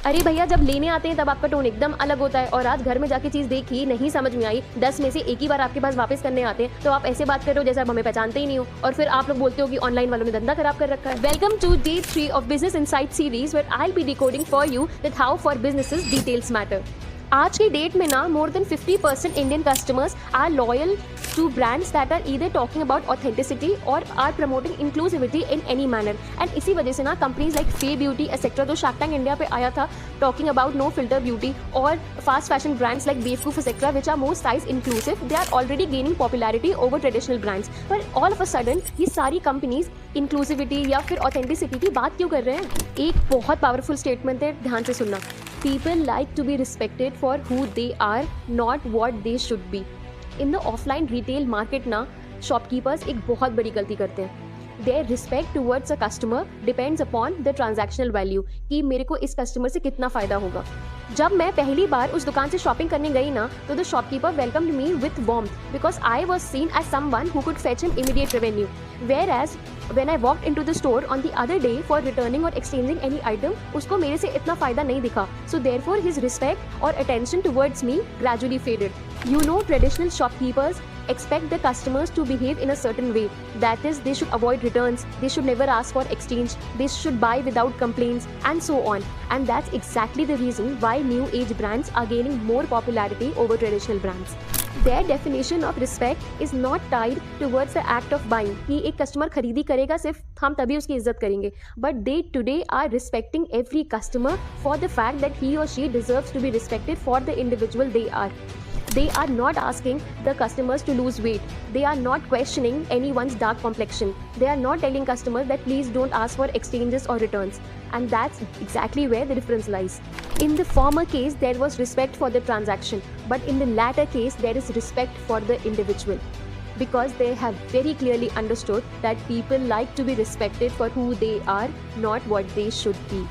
अरे भैया, जब लेने आते हैं तब आपका टोन एकदम अलग होता है, और आज घर में जाके चीज देखी, नहीं समझ में आई, 10 में से एक ही बार आपके पास वापस करने आते हैं, तो आप ऐसे बात कर रहे हो जैसे आप हमें पहचानते ही नहीं हो, और फिर आप लोग बोलते हो कि ऑनलाइन वालों ने धंधा खराब कर रखा है। Welcome to day 3 of business insight series, where I will be decoding for you that how for businesses details matter. आज की डेट में ना more than 50% Indian customers are loyal to brands that are either talking about authenticity और are promoting inclusivity in any manner. And इसी वजह से ना companies like Fae Beauty etcetera, जो शार्क टैंक इंडिया पे आया था talking about no filter beauty, और fast fashion brands like Bewakoof etcetera which are more size inclusive, they are already gaining popularity over traditional brands. पर all of a sudden ये सारी companies inclusivity या फिर authenticity की बात क्यों कर रहे हैं? एक बहुत पावरफुल स्टेटमेंट है, ध्यान से सुनना। People like to be respected for who they are, not what they should be. In the offline retail market ना शॉपकीपर्स एक बहुत बड़ी गलती करते हैं। Their respect towards a customer depends upon the transactional value, कि मेरे को इस कस्टमर से कितना फ़ायदा होगा। जब मैं पहली बार उस दुकान से शॉपिंग करने गई ना, तो the shopkeeper welcomed me with warmth because I was seen as someone who could fetch him immediate revenue, whereas when I walked into the store on the other day for returning or exchanging any item, उसको मेरे से इतना फायदा नहीं दिखा, so therefore his respect or attention towards me gradually faded. You know, traditional shopkeepers expect the customers to behave in a certain way. That is, they should avoid returns, they should never ask for exchange, they should buy without complaints, and so on. And that's exactly the reason why new age brands are gaining more popularity over traditional brands. Their definition of respect is not tied towards the act of buying, कि एक customer खरीदी करेगा सिर्फ हम तभी उसकी इज्जत करेंगे, but they today are respecting every customer for the fact that he or she deserves to be respected for the individual they are. They are not asking the customers to lose weight. They are not questioning anyone's dark complexion. They are not telling customers that please don't ask for exchanges or returns. And that's exactly where the difference lies. In the former case, there was respect for the transaction, but in the latter case, there is respect for the individual. Because they have very clearly understood that people like to be respected for who they are, not what they should be.